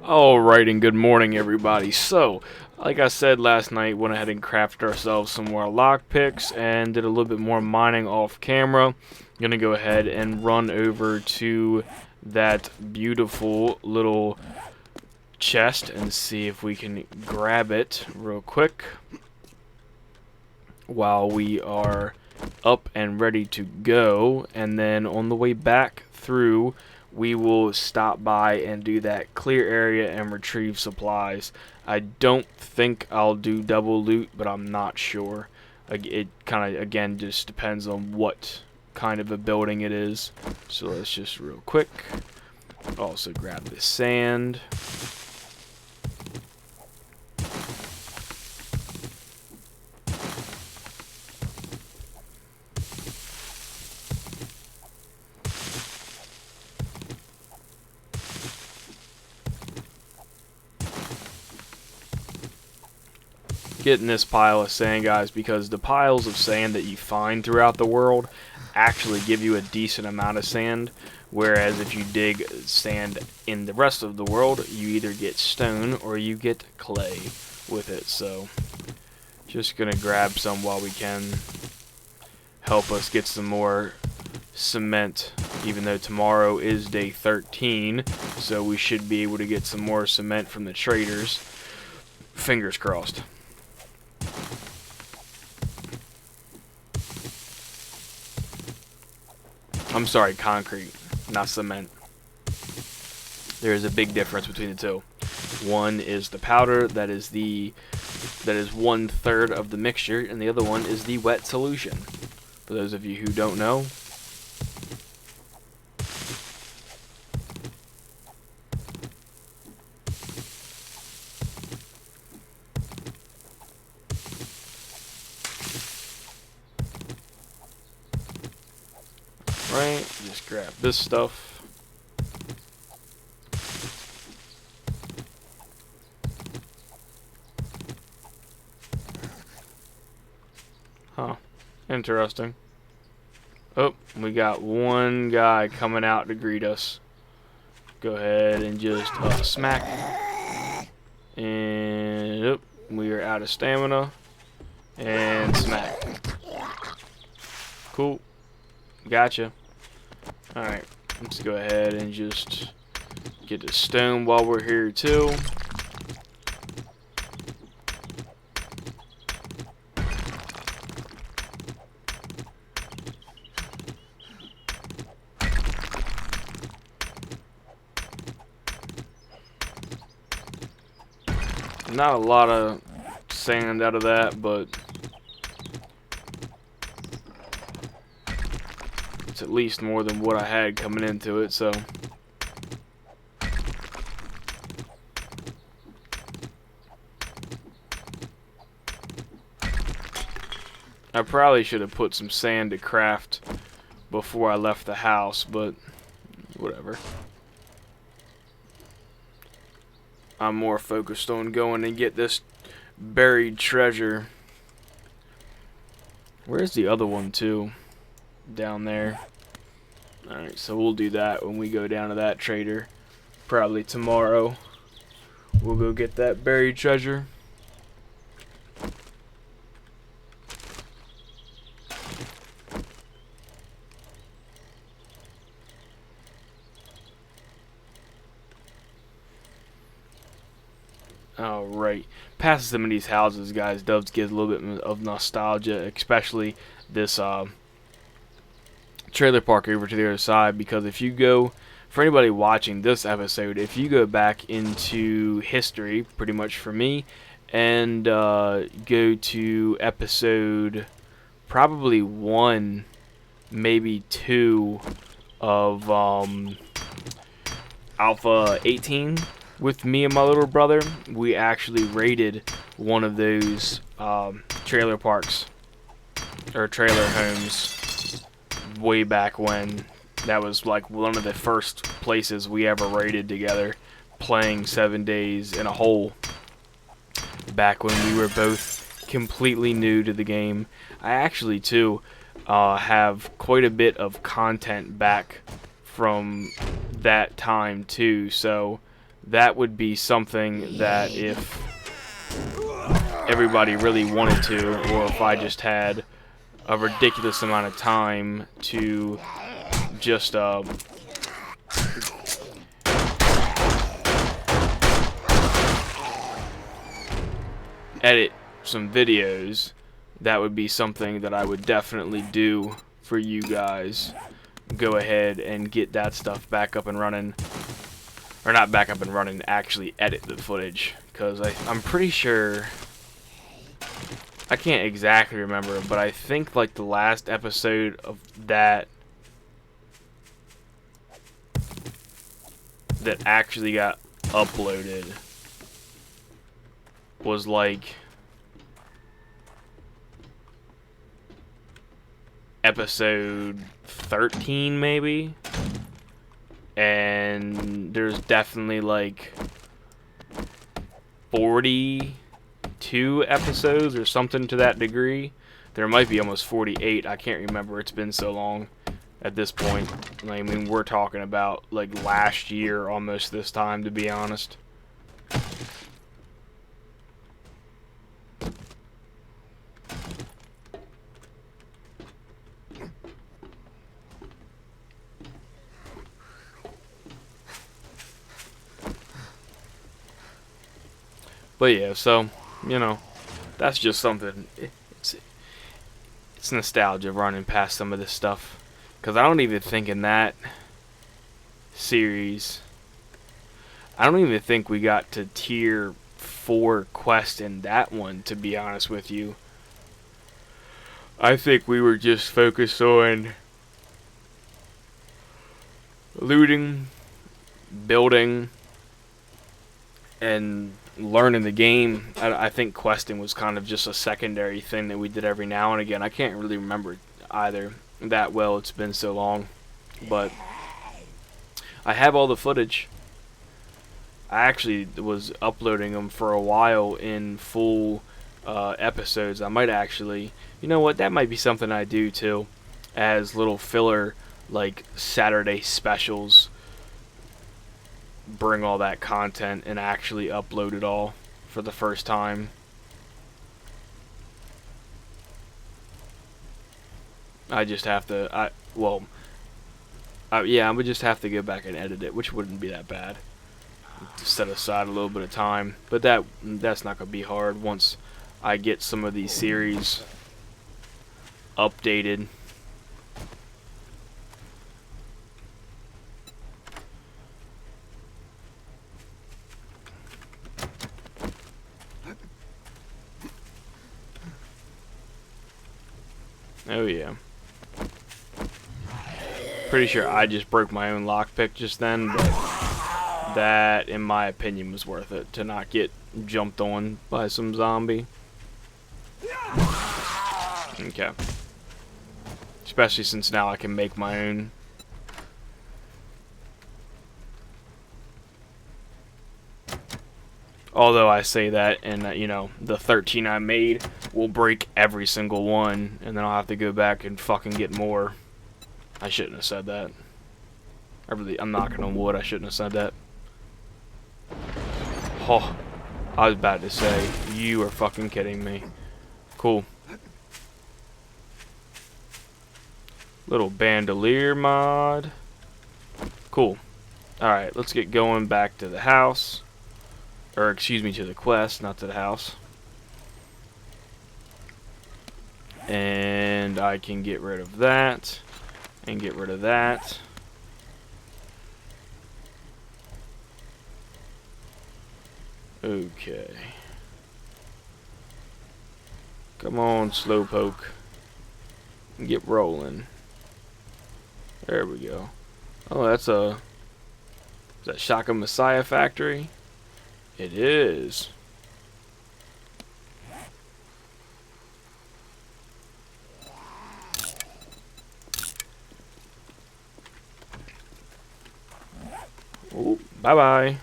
Alright, and good morning, everybody. So, like I said last night, went ahead and crafted ourselves some more lockpicks and did a little bit more mining off camera. Gonna go ahead and run over to that beautiful little chest and see if we can grab it real quick while we are up and ready to go, and then on the way back through we will stop by and do that clear area and retrieve supplies. I don't think I'll do double loot, but I'm not sure. It kind of, again, just depends on what kind of a building it is. So let's just real quick also grab the sand. Getting this pile of sand, guys, because the piles of sand that you find throughout the world actually give you a decent amount of sand, whereas if you dig sand in the rest of the world, you either get stone or you get clay with it. So just gonna grab some while we can, help us get some more cement, even though tomorrow is day 13, so we should be able to get some more cement from the traders. Fingers crossed. I'm sorry, concrete, not cement. There is a big difference between the two. One is the powder, that is 1/3 of the mixture, and the other one is the wet solution. For those of you who don't know. Right, just grab this stuff. Huh, interesting. Oh, we got one guy coming out to greet us. Go ahead and just smack. And oh, we are out of stamina. And smack. Cool. Gotcha. Alright, let's go ahead and just get the stone while we're here too. Not a lot of sand out of that, but it's at least more than what I had coming into it, so. I probably should have put some sand to craft before I left the house, but whatever. I'm more focused on going and get this buried treasure. Where's the other one too? Down there. Alright, so we'll do that when we go down to that trader. Probably tomorrow. We'll go get that buried treasure. Alright, past some of these houses, guys, does give a little bit of nostalgia, especially this trailer park over to the other side, because if you go, for anybody watching this episode, if you go back into history, pretty much for me, and go to episode probably 1, maybe 2 of Alpha19, with me and my little brother, we actually raided one of those trailer parks, or trailer homes, way back when. That was like one of the first places we ever raided together, playing 7 days in a hole, back when we were both completely new to the game. I actually, too, have quite a bit of content back from that time, too, so that would be something that if everybody really wanted to, or if I just had a ridiculous amount of time to just edit some videos, that would be something that I would definitely do for you guys. Go ahead and get that stuff back up and running. Or not back up and running, actually edit the footage. Because I'm pretty sure... I can't exactly remember, but I think like the last episode of that actually got uploaded was like episode 13 maybe, and there's definitely like 42 episodes or something to that degree. There might be almost 48, I can't remember, it's been so long at this point. I mean, we're talking about like last year almost this time, to be honest. But yeah, so, you know, that's just something, it's nostalgia running past some of this stuff. Because I don't even think in that series, I don't even think we got to tier 4 quest in that one, to be honest with you. I think we were just focused on looting, building, and learning the game. I think questing was kind of just a secondary thing that we did every now and again. I can't really remember either that well, it's been so long. But I have all the footage. I actually was uploading them for a while in full episodes. I might actually, you know what, that might be something I do too, as little filler, like Saturday specials. Bring all that content and actually upload it all for the first time. I just have to, yeah, I would just have to go back and edit it, which wouldn't be that bad. To set aside a little bit of time, but that's not gonna be hard once I get some of these series updated. Oh yeah. Pretty sure I just broke my own lockpick just then, but that, in my opinion, was worth it to not get jumped on by some zombie. Okay. Especially since now I can make my own. Although I say that, and you know, the 13 I made will break every single one, and then I'll have to go back and fucking get more. I shouldn't have said that. I'm knocking on wood, I shouldn't have said that. Oh, I was about to say, you are fucking kidding me. Cool. Little bandolier mod. Cool. Alright, let's get going back to the house. Or, excuse me, to the quest, not to the house. And I can get rid of that. And get rid of that. Okay. Come on, Slowpoke. Get rolling. There we go. Oh, that's a... Is that Shotgun Messiah factory? It is. Oh, bye-bye.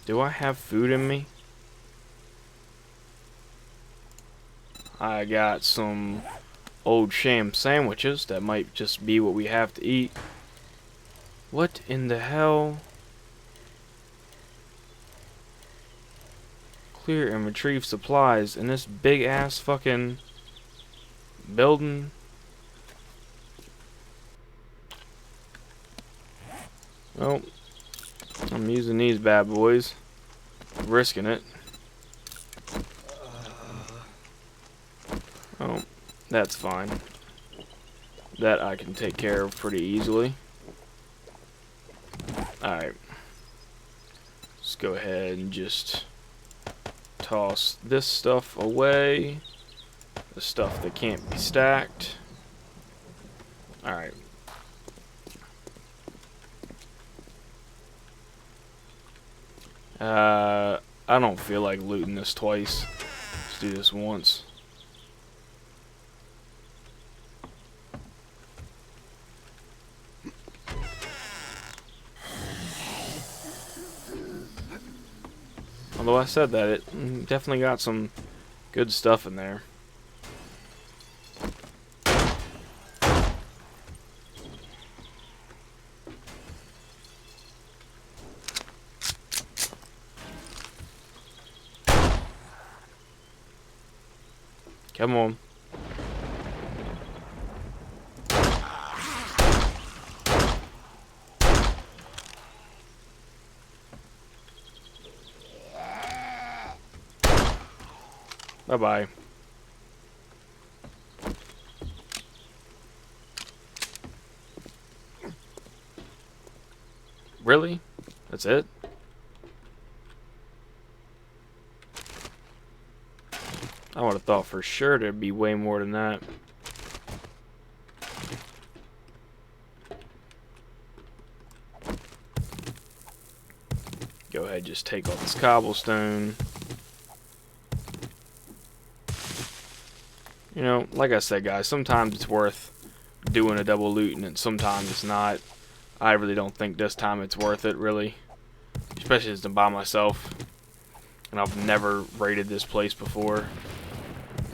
Do I have food in me? I got some old sham sandwiches. That might just be what we have to eat. What in the hell? Clear and retrieve supplies in this big ass fucking building. Well, I'm using these bad boys. Risking it. Oh, that's fine. That I can take care of pretty easily. Alright. Let's go ahead and just toss this stuff away. The stuff that can't be stacked. Alright. I don't feel like looting this twice. Let's do this once. Although I said that, it definitely got some good stuff in there. Come on. Bye-bye. Really? That's it? I would have thought for sure there'd be way more than that. Go ahead, just take all this cobblestone. You know, like I said, guys, sometimes it's worth doing a double loot and sometimes it's not. I really don't think this time it's worth it, really. Especially as I'm by myself. And I've never raided this place before.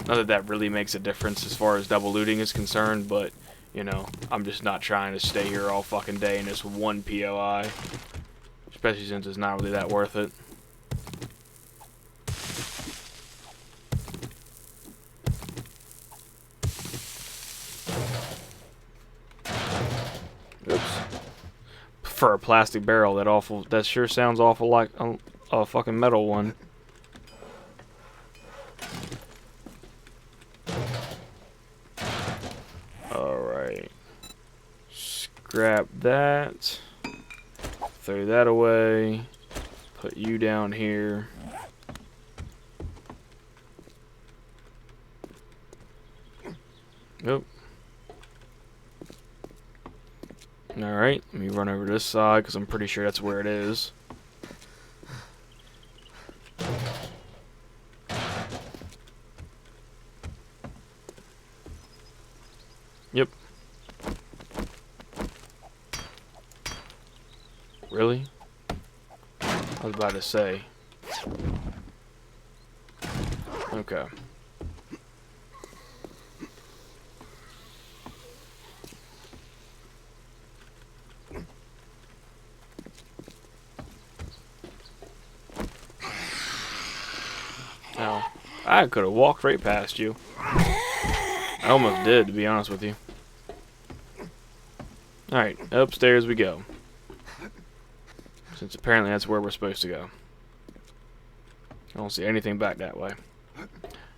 Not that that really makes a difference as far as double looting is concerned, but, you know, I'm just not trying to stay here all fucking day in this one POI. Especially since it's not really that worth it. Oops. For a plastic barrel, that sure sounds awful like a fucking metal one. Alright. Scrap that. Throw that away. Put you down here. Nope. Alright, let me run over to this side because I'm pretty sure that's where it is. Yep. Really? I was about to say. Okay. Now, I could have walked right past you. I almost did, to be honest with you. Alright, upstairs we go. Since apparently that's where we're supposed to go. I don't see anything back that way.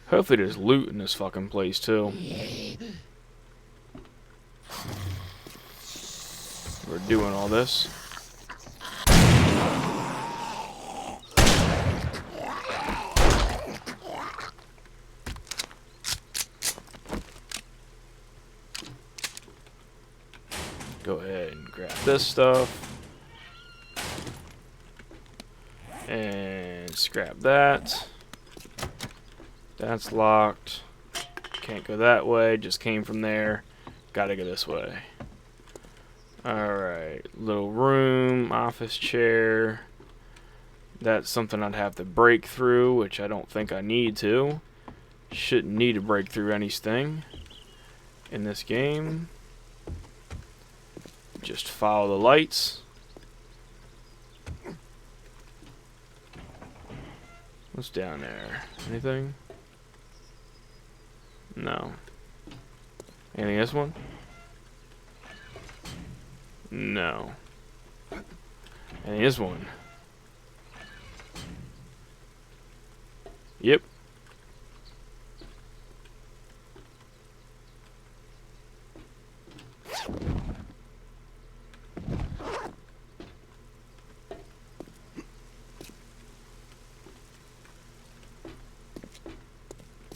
Hopefully there's loot in this fucking place, too. We're doing all this. Go ahead and grab this stuff. And scrap that. That's locked. Can't go that way. Just came from there. Gotta go this way. Alright. Little room. Office chair. That's something I'd have to break through, which I don't think I need to. Shouldn't need to break through anything in this game. Just follow the lights. What's down there? Anything? No. Anything this one? No. Anything this one? Yep.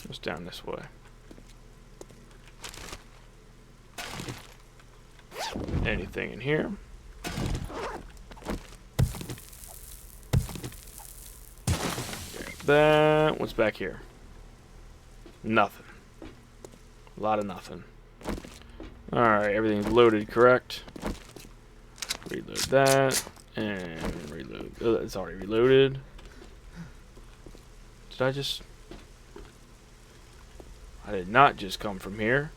Just down this way. Anything in here? That. What's back here? Nothing. A lot of nothing. Alright, everything's loaded, correct? Reload that. And reload. Oh, it's already reloaded. Did I just... I did not just come from here.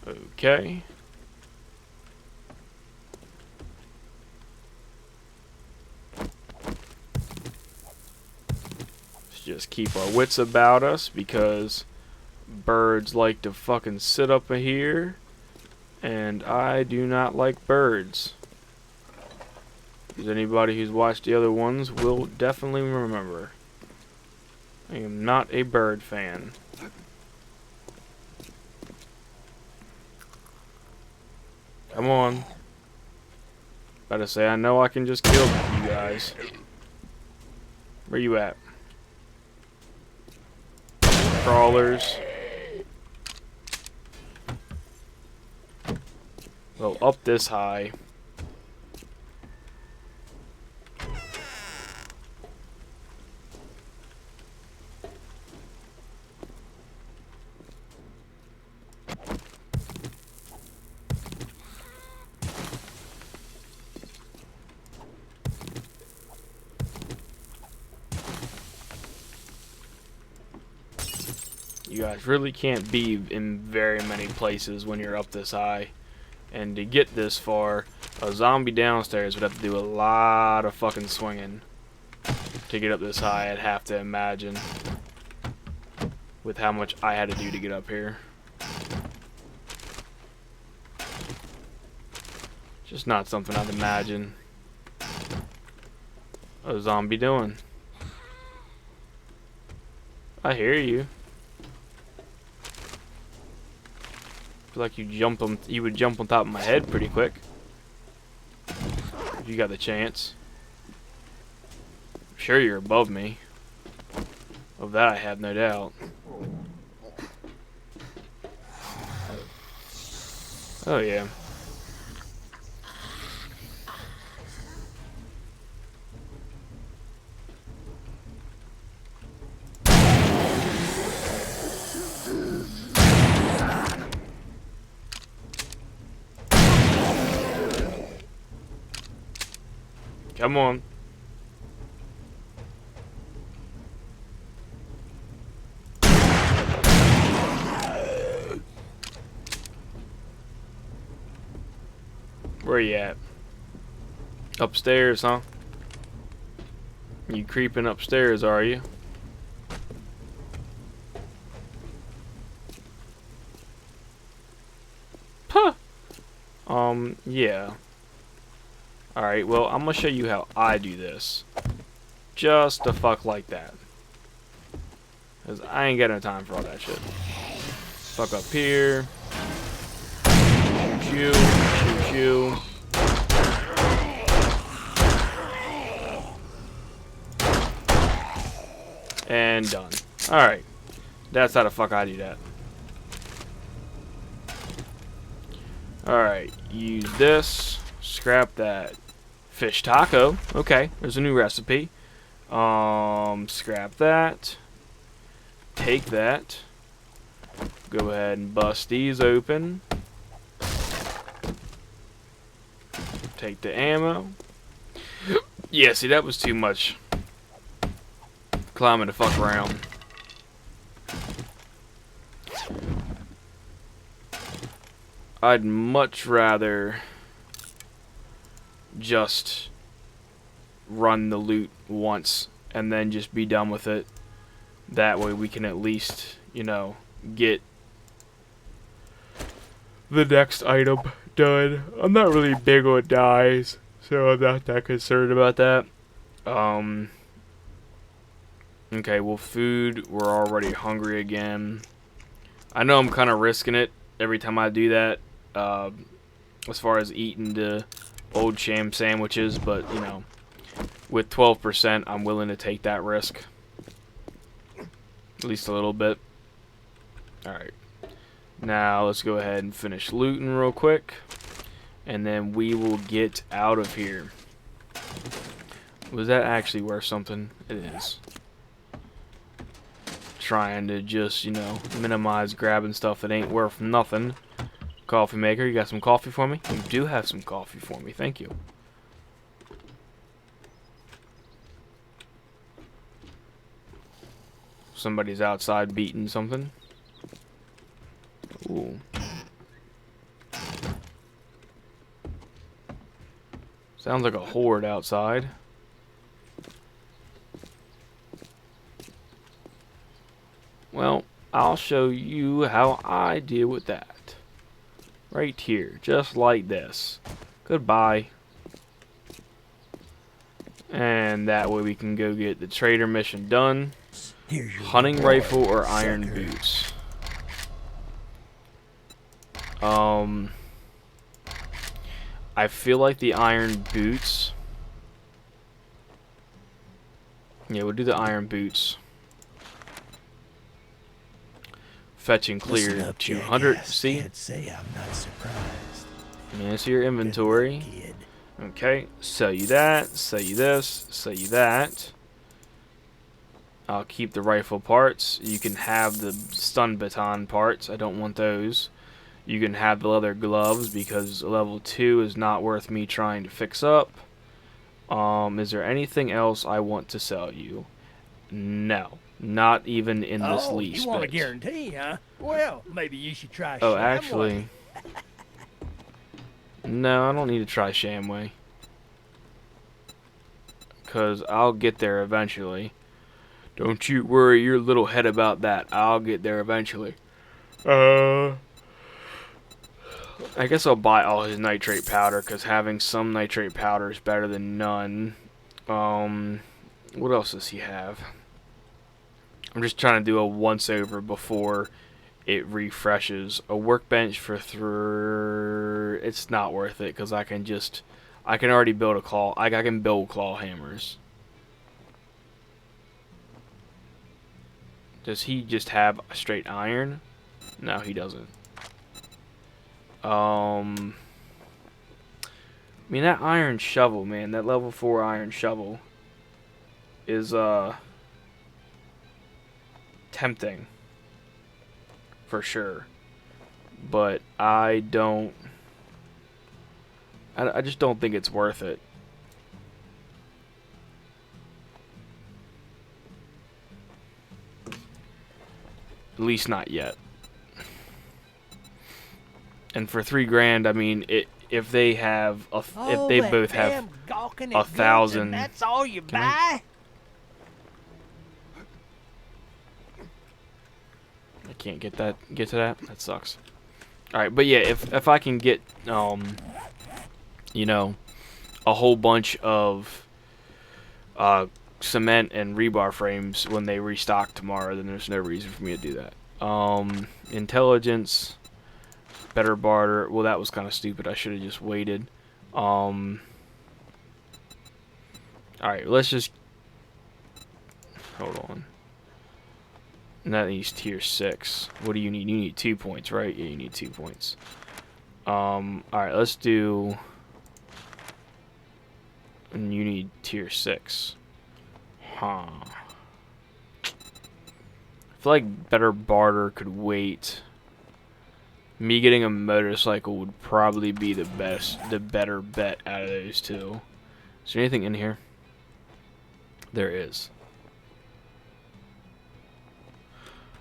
Okay. Let's just keep our wits about us because birds like to fucking sit up here. And I do not like birds. Because anybody who's watched the other ones will definitely remember. I am not a bird fan. Come on. About to say, I know I can just kill you guys. Where you at? Crawlers. Well, up this high. You guys really can't be in very many places when you're up this high. And to get this far, a zombie downstairs would have to do a lot of fucking swinging to get up this high, I'd have to imagine. With how much I had to do to get up here. Just not something I'd imagine a zombie doing. I hear you. Feel like you would jump on top of my head pretty quick. If you got the chance. I'm sure you're above me. Of that I have no doubt. Oh yeah. Come on. Where you at? Upstairs, huh? You creeping upstairs, are you? Huh. Yeah. Alright, well, I'm gonna show you how I do this. Just to fuck like that. Because I ain't got no time for all that shit. Fuck up here. Shoot you. Shoot you. And done. Alright. That's how the fuck I do that. Alright. Use this. Scrap that. Fish taco. Okay, there's a new recipe. Scrap that. Take that. Go ahead and bust these open. Take the ammo. Yeah, see, that was too much climbing to fuck around. I'd much rather just run the loot once and then just be done with it. That way we can at least, you know, get the next item done. I'm not really big on dyes, so I'm not that concerned about that. Okay, well, food, we're already hungry again. I know I'm kind of risking it every time I do that, as far as eating the old sham sandwiches, but, you know, with 12%, I'm willing to take that risk. At least a little bit. Alright. Now, let's go ahead and finish looting real quick. And then we will get out of here. Was that actually worth something? It is. Trying to just, you know, minimize grabbing stuff that ain't worth nothing. Coffee maker, you got some coffee for me? You do have some coffee for me, thank you. Somebody's outside beating something. Ooh. Sounds like a horde outside. Well, I'll show you how I deal with that. Right here, just like this. Goodbye. And that way we can go get the trader mission done. Hunting rifle or iron boots? I feel like the iron boots. Yeah, we'll do the iron boots. Fetch and clear 200. See? Say I'm not surprised. Here's your inventory. Okay, sell you that, sell you this, sell you that. I'll keep the rifle parts. You can have the stun baton parts. I don't want those. You can have the leather gloves because level 2 is not worth me trying to fix up. Is there anything else I want to sell you? No. Not even in this lease. You want a guarantee, huh? Well, maybe you should try Oh, Shamway. actually... No, I don't need to try Shamway. Because I'll get there eventually. Don't you worry your little head about that. I'll get there eventually. I guess I'll buy all his nitrate powder, because having some nitrate powder is better than none. What else does he have? I'm just trying to do a once-over before it refreshes. A workbench for it's not worth it, because I can already build a claw. I can build claw hammers. Does he just have a straight iron? No, he doesn't. I mean, that iron shovel, man, that level 4 iron shovel is, tempting. For sure. But I just don't think it's worth it. At least not yet. And for $3,000, I mean, if they have if they both have 1,000, that's all you buy? I can't get to that. That sucks. All right, but yeah, if I can get you know, a whole bunch of cement and rebar frames when they restock tomorrow, then there's no reason for me to do that. Intelligence. Better barter. Well, that was kind of stupid. I should have just waited. Alright, let's just... Hold on. And that needs tier 6. What do you need? You need 2 points, right? Yeah, you need 2 points. Alright, let's do... And you need tier 6. Huh. I feel like better barter could wait Me getting a motorcycle would probably be the better bet out of those two. Is there anything in here? There is.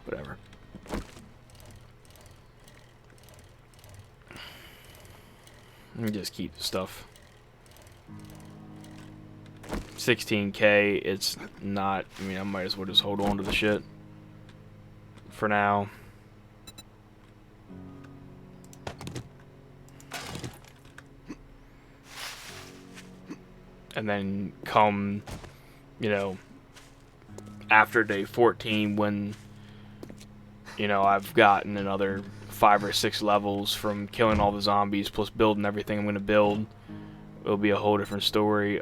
Whatever. Let me just keep the stuff. 16K, it's not, I mean, I might as well just hold on to the shit for now. And then come, you know, after day 14 when, you know, I've gotten another 5 or 6 levels from killing all the zombies plus building everything I'm going to build. It'll be a whole different story.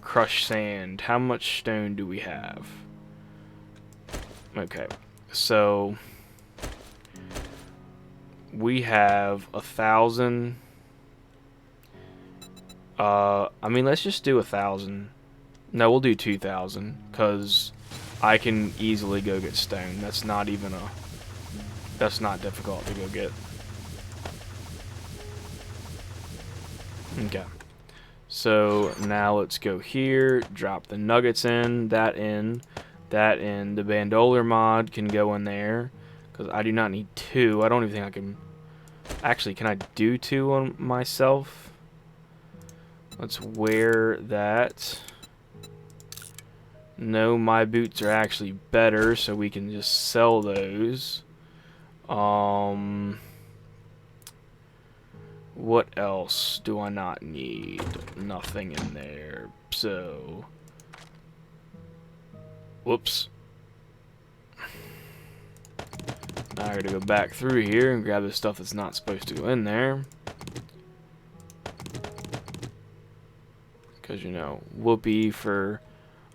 Crushed sand. How much stone do we have? Okay, so we have 1,000. I mean, let's just do 1,000. No, we'll do 2,000 because I can easily go get stone. That's not difficult to go get. Okay. So now let's go here, drop the nuggets in, that in. The bandoler mod can go in there because I do not need 2. I don't even think I can. Actually, can I do 2 on myself? Let's wear that. No, my boots are actually better, so we can just sell those. What else do I not need? Nothing in there. So, whoops. Now I gotta go back through here and grab the stuff that's not supposed to go in there. Because, you know, whoopee for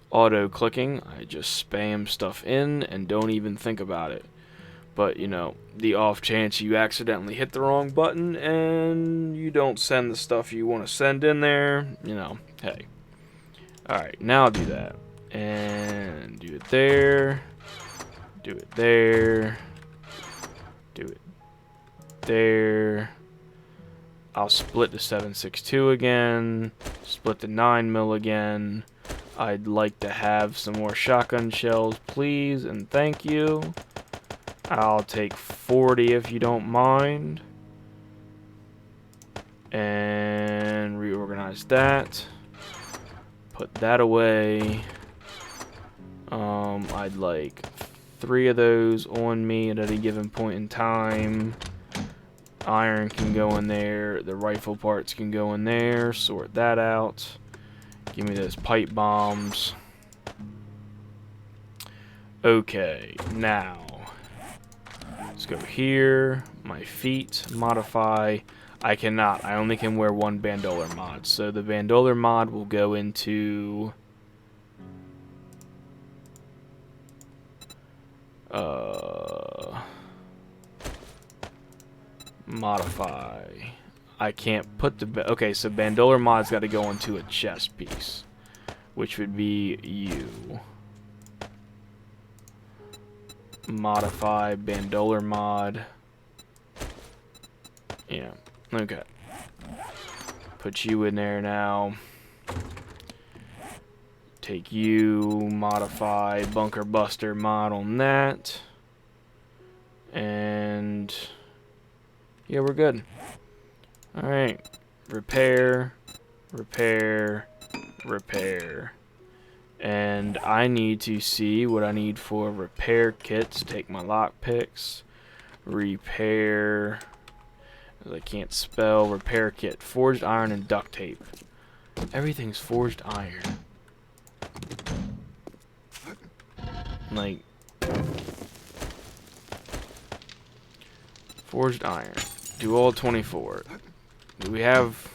auto-clicking. I just spam stuff in and don't even think about it. But, you know, the off chance you accidentally hit the wrong button and you don't send the stuff you want to send in there, you know, hey. Alright, now I'll do that. And do it there. Do it there. Do it there. I'll split the 7.62 again. Split the 9mm again. I'd like to have some more shotgun shells, please, and thank you. I'll take 40 if you don't mind. And reorganize that. Put that away. I'd like 3 of those on me at any given point in time. Iron can go in there. The rifle parts can go in there. Sort that out. Give me those pipe bombs. Okay, now let's go here. My feet, modify. I cannot. I only can wear 1 bandoler mod. So the bandoler mod will go into modify. I can't put the okay, so bandoler mod's got to go into a chest piece, which would be you. Modify bandoler mod. Yeah. Okay. Put you in there now. Take you, modify bunker buster mod on that. And yeah, we're good. Alright. Repair, repair, repair. And I need to see what I need for repair kits. Take my lockpicks. Repair. I can't spell. Repair kit. Forged iron and duct tape. Everything's forged iron. Like, forged iron. Do all 24. Do we have...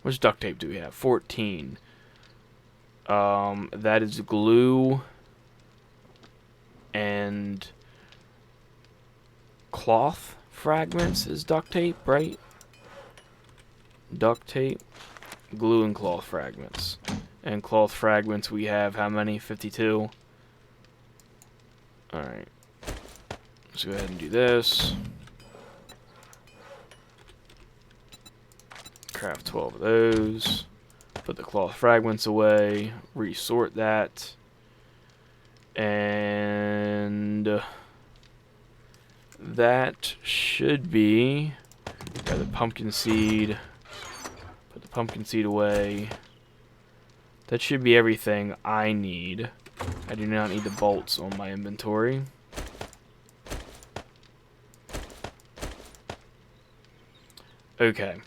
Which duct tape do we have? 14. That is glue and cloth fragments is duct tape, right? Duct tape, glue, and cloth fragments. And cloth fragments we have how many? 52. Alright. Let's go ahead and do this. Craft 12 of those. Put the cloth fragments away. Resort that. And that should be... Got the pumpkin seed. Put the pumpkin seed away. That should be everything I need. I do not need the bolts on my inventory. Okay.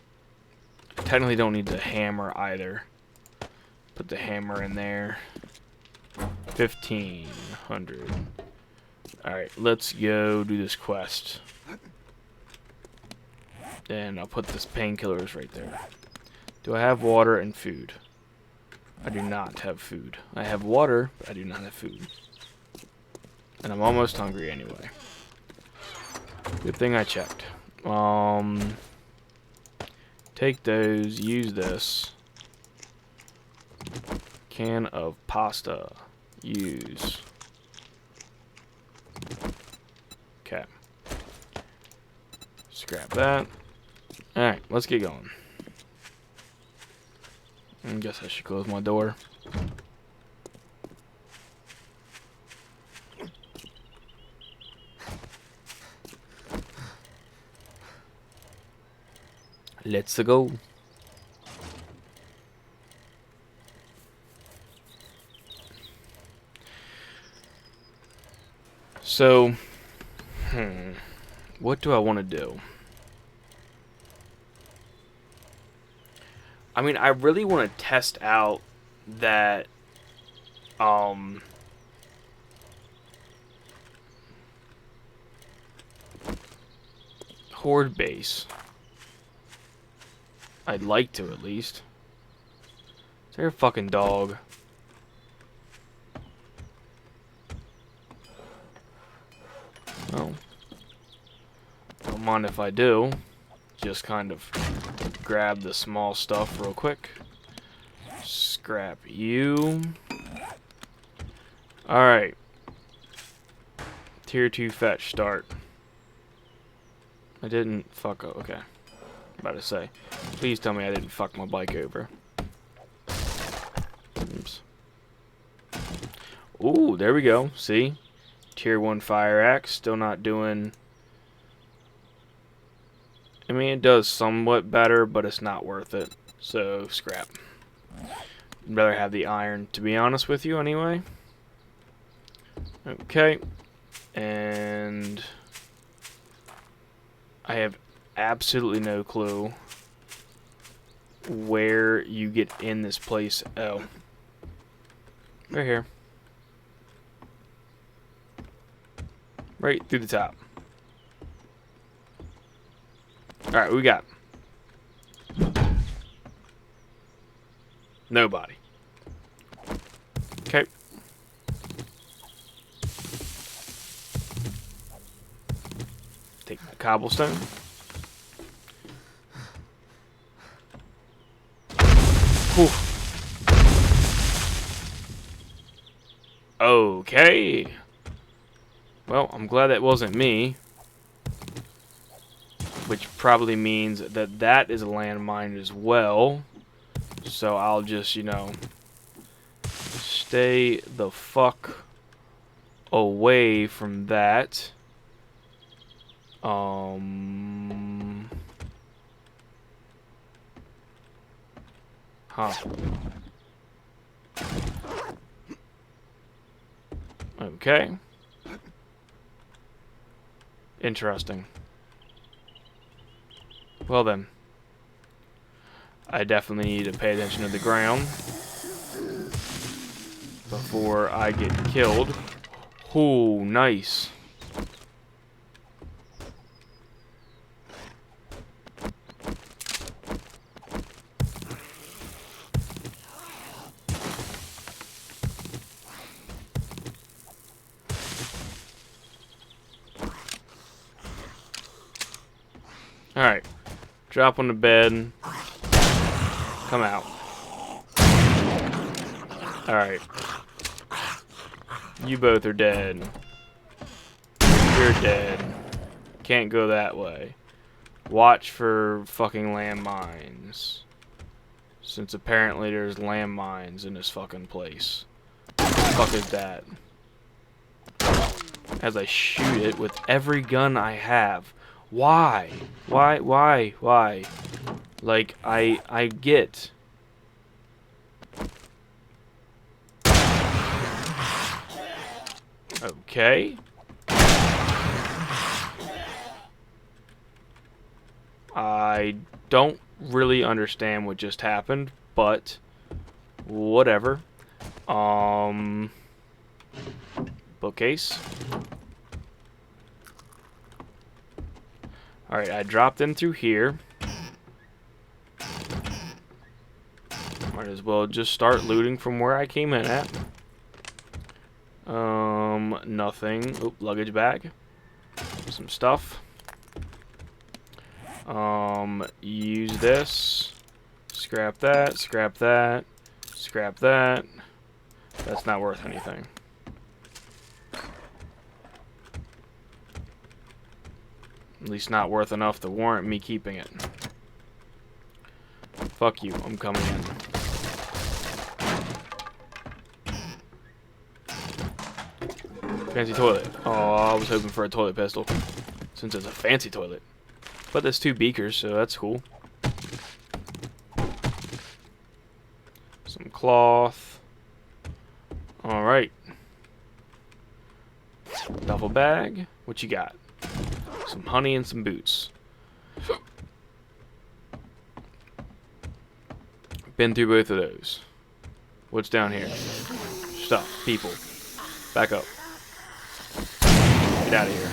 I technically don't need the hammer either. Put the hammer in there. 1500. Alright, let's go do this quest. And I'll put this painkillers right there. Do I have water and food? I do not have food. I have water, but I do not have food. And I'm almost hungry anyway. Good thing I checked. Take those, use this. Can of pasta. Use. Okay. Scrap that. Alright, let's get going. I guess I should close my door. Let's go. So, what do I want to do? I mean, I really want to test out that, horde base. I'd like to, at least. Is there a fucking dog? Oh. Don't mind if I do. Just kind of grab the small stuff real quick. Scrap you. Alright. Tier 2 fetch start. I didn't fuck up. Okay. About to say. Please tell me I didn't fuck my bike over. Oops. Ooh, there we go. See? Tier 1 fire axe. Still not doing... I mean, it does somewhat better, but it's not worth it. So, scrap. I'd rather have the iron, to be honest with you, anyway. Okay. And... I have absolutely no clue where you get in this place. Oh. Right here. Right through the top. Alright, we got nobody. Okay. Take my cobblestone. Whew. Okay. Well, I'm glad that wasn't me. Which probably means that that is a landmine as well. So I'll just, you know, stay the fuck away from that. Huh. Okay. Interesting. Well then. I definitely need to pay attention to the ground before I get killed. Ooh, nice. Alright. Drop on the bed. Come out. Alright. You both are dead. You're dead. Can't go that way. Watch for fucking landmines. Since apparently there's landmines in this fucking place. What the fuck is that? As I shoot it with every gun I have. Why? Why? Like, I get... Okay. I don't really understand what just happened, but whatever. Bookcase. Alright, I dropped in through here. Might as well just start looting from where I came in at. Nothing. Oop, luggage bag. Some stuff. Use this. Scrap that, scrap that, scrap that. That's not worth anything. At least not worth enough to warrant me keeping it. Fuck you, I'm coming in. Fancy toilet. Oh, I was hoping for a toilet pistol. Since it's a fancy toilet. But there's 2 beakers, so that's cool. Some cloth. Alright. Duffel bag. What you got? Some honey and some boots. Been through both of those. What's down here? Stuff. People. Back up. Get out of here.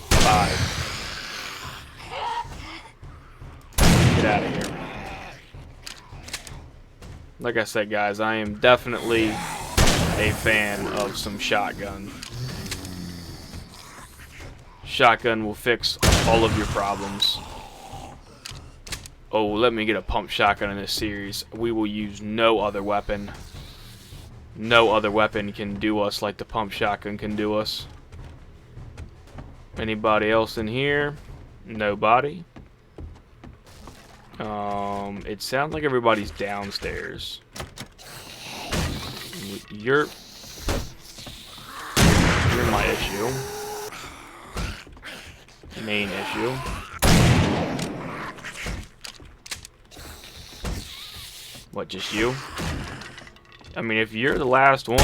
5. Get out of here. Like I said, guys, I am definitely a fan of some shotgun. Shotgun will fix all of your problems. Oh, let me get a pump shotgun in this series. We will use no other weapon. No other weapon can do us like the pump shotgun can do us. Anybody else in here? Nobody. It sounds like everybody's downstairs. You're my issue. Main issue. What, just you? I mean, if you're the last one...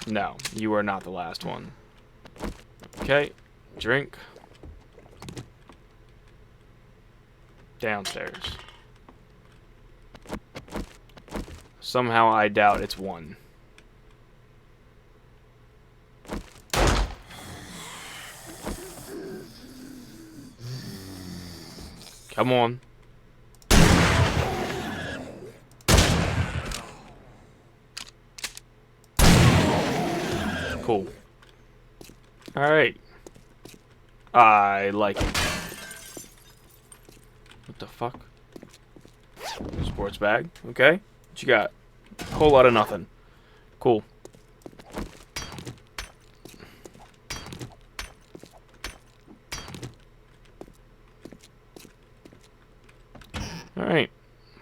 No, you are not the last one. Okay, drink. Downstairs. Somehow I doubt it's 1. Come on. Cool. Alright. I like it. What the fuck? Sports bag. Okay. What you got? A whole lot of nothing. Cool. Alright.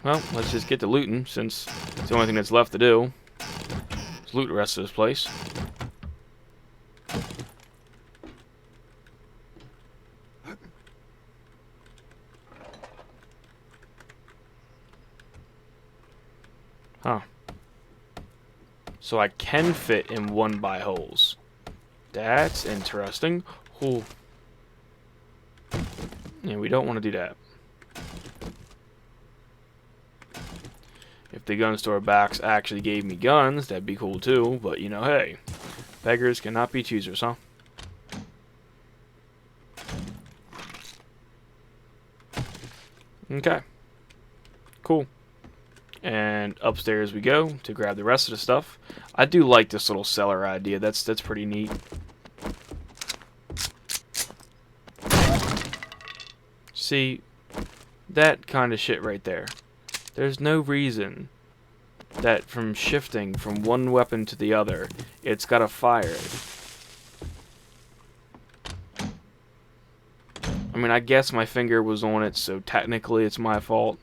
Well, let's just get to looting, since it's the only thing that's left to do. Let's loot the rest of this place. Huh. So I can fit in 1x holes. That's interesting. Ooh. Yeah, we don't want to do that. If the gun store backs actually gave me guns, that'd be cool too, but you know, hey. Beggars cannot be choosers, huh? Okay. Cool. And upstairs we go to grab the rest of the stuff. I do like this little cellar idea. That's pretty neat. See, that kind of shit right there. There's no reason that from shifting from one weapon to the other, it's gotta fire it. I mean, I guess my finger was on it, so technically it's my fault.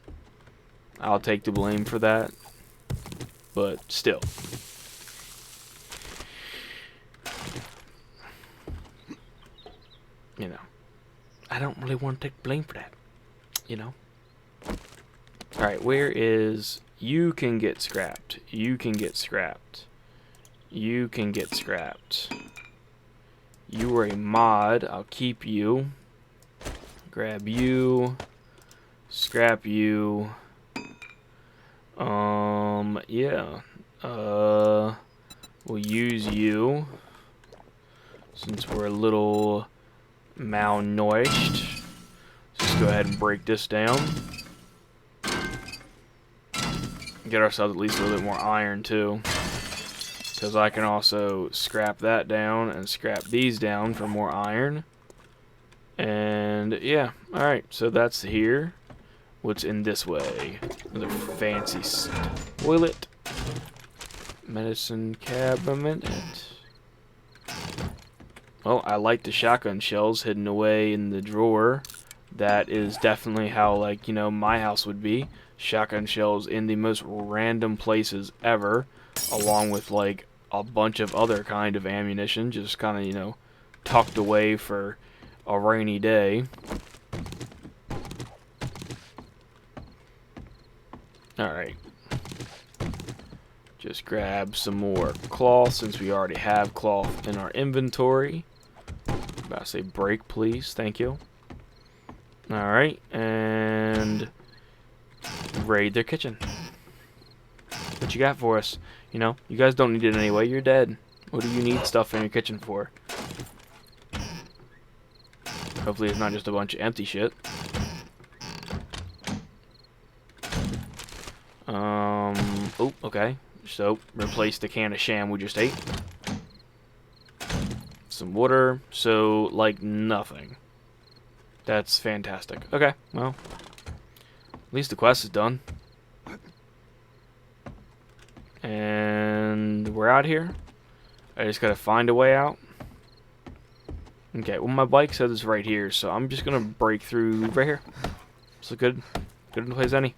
I'll take the blame for that. But still. You know. I don't really want to take blame for that. You know. Alright, where is... You can get scrapped. You can get scrapped. You can get scrapped. You are a mod. I'll keep you. Grab you. Scrap you. Yeah. We'll use you. Since we're a little malnourished. Just go ahead and break this down. Get ourselves at least a little bit more iron too. Because I can also scrap that down and scrap these down for more iron. And yeah, alright, so that's here. What's in this way? Another fancy toilet. Medicine cabinet. Well, I like the shotgun shells hidden away in the drawer. That is definitely how, like, you know, my house would be. Shotgun shells in the most random places ever. Along with, like, a bunch of other kind of ammunition. Just kind of, you know, tucked away for a rainy day. Alright. Just grab some more cloth since we already have cloth in our inventory. About to say break, please. Thank you. Alright, and raid their kitchen. What you got for us? You know, you guys don't need it anyway. You're dead. What do you need stuff in your kitchen for? Hopefully it's not just a bunch of empty shit. Oh, okay. So, replace the can of sham we just ate. Some water. So, like, nothing. That's fantastic. Okay, well. At least the quest is done. And we're out here. I just gotta find a way out. Okay, well, my bike says it's right here, so I'm just gonna break through right here. It's a good enough place as any.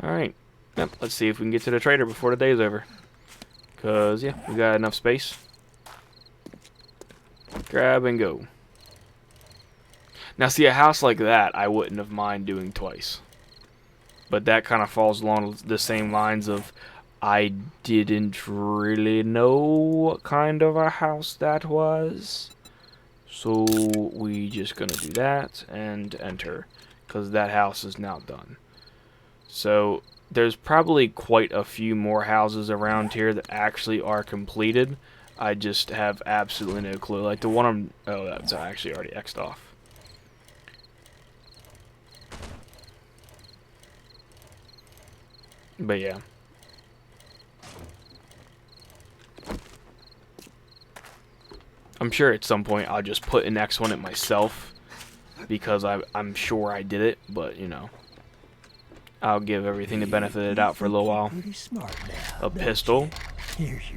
Alright. Yep, let's see if we can get to the trader before the day's over. Cause, yeah, we got enough space. Grab and go. Now, see, a house like that, I wouldn't have mind doing twice. But that kind of falls along the same lines of I didn't really know what kind of a house that was. So we just gonna do that and enter. Because that house is now done. So there's probably quite a few more houses around here that actually are completed. I just have absolutely no clue. Like the one I'm... Oh, that's actually already X'd off. But yeah. I'm sure at some point I'll just put an X on it myself. Because I'm sure I did it, but you know. I'll give everything the benefit of the doubt for a little while. A pistol.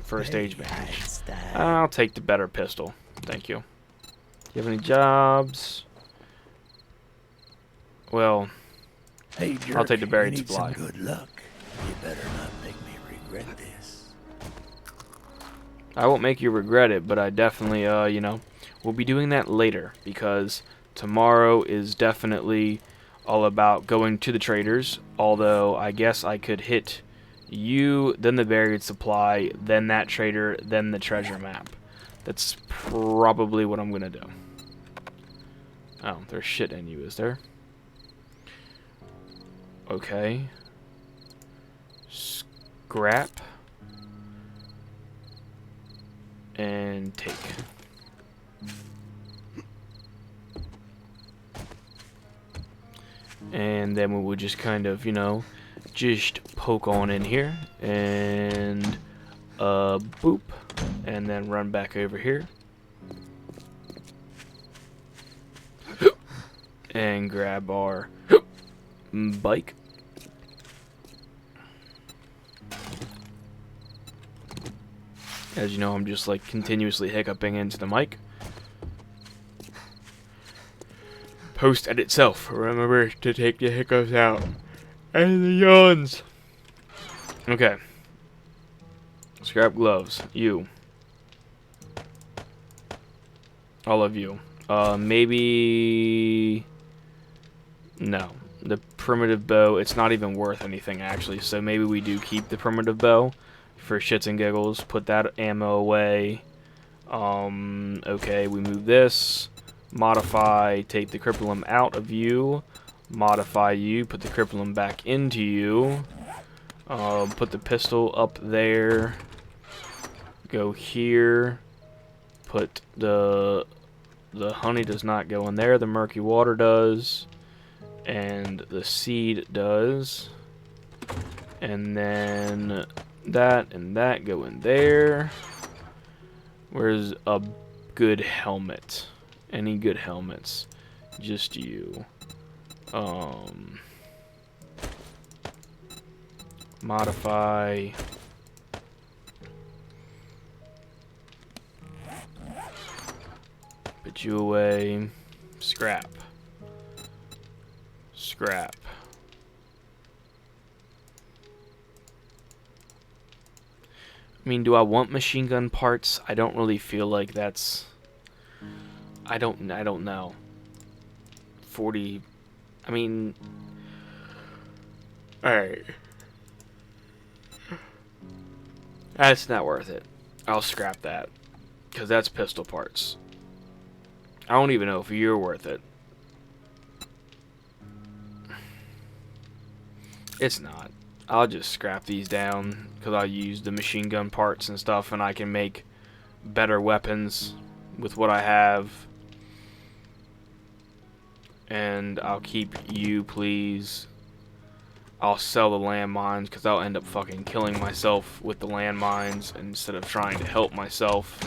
First aid bandage. I'll take the better pistol. Thank you. Do you have any jobs? Well, Hey, jerk, I'll take the buried you need supply. some good luck. You better not make me regret this. I won't make you regret it, but I definitely, you know, we'll be doing that later because tomorrow is definitely all about going to the traders. Although I guess I could hit you, then the buried supply, then that trader, then the treasure map. That's probably what I'm gonna do. Oh, there's shit in you, is there? Okay. Scrap. And take. And then we would just kind of, you know, just poke on in here. And, boop. And then run back over here. And grab our bike. As you know, I'm just like continuously hiccuping into the mic. post-edit self. Remember to take the hiccups out. And the yawns. Okay. Scrap gloves. You. All of you. Maybe... No. The primitive bow, it's not even worth anything, actually. So maybe we do keep the primitive bow for shits and giggles. Put that ammo away. Okay, we move this. Modify, take the cripplum out of you. Modify you, put the cripplum back into you. Put the pistol up there. Go here. Put the honey does not go in there. The murky water does. And the seed does. And then that and that go in there. Where's a good helmet? Any good helmets? Just you. Modify. Put you away. Scrap. Scrap. I mean, do I want machine gun parts? I don't really feel like that's... I don't know. 40... I mean... Alright. That's not worth it. I'll scrap that. Because that's pistol parts. I don't even know if you're worth it. It's not. I'll just scrap these down. Because I'll use the machine gun parts and stuff. And I can make better weapons with what I have. And I'll keep you, please. I'll sell the landmines because I'll end up fucking killing myself with the landmines instead of trying to help myself.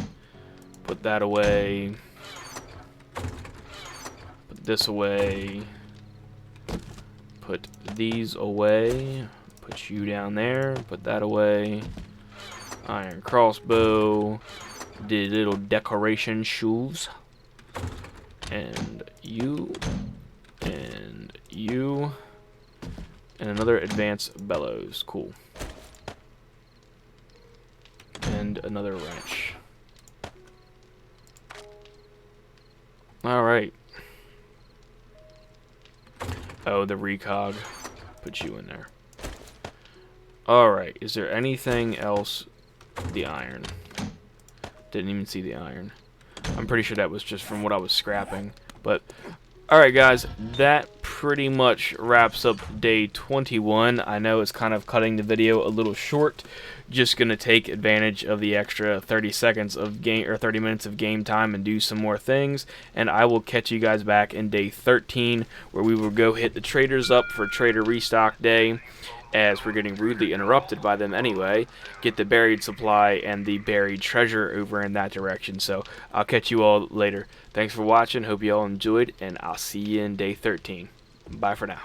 Put that away. Put this away. Put these away. Put you down there. Put that away. Iron crossbow. The little decoration shoes. And you. And you. And another advanced bellows. Cool. And another wrench. Alright. Oh, the recog. Put you in there. Alright. Is there anything else? The iron. Didn't even see the iron. I'm pretty sure that was just from what I was scrapping. But, alright guys. That pretty much wraps up day 21. I know it's kind of cutting the video a little short. Just gonna take advantage of the extra 30 seconds of game or 30 minutes of game time and do some more things, and I will catch you guys back in day 13 where we will go hit the traders up for trader restock day, as we're getting rudely interrupted by them anyway. Get the buried supply and the buried treasure over in that direction. So I'll catch you all later. Thanks for watching. Hope you all enjoyed, and I'll see you in day 13. Bye for now.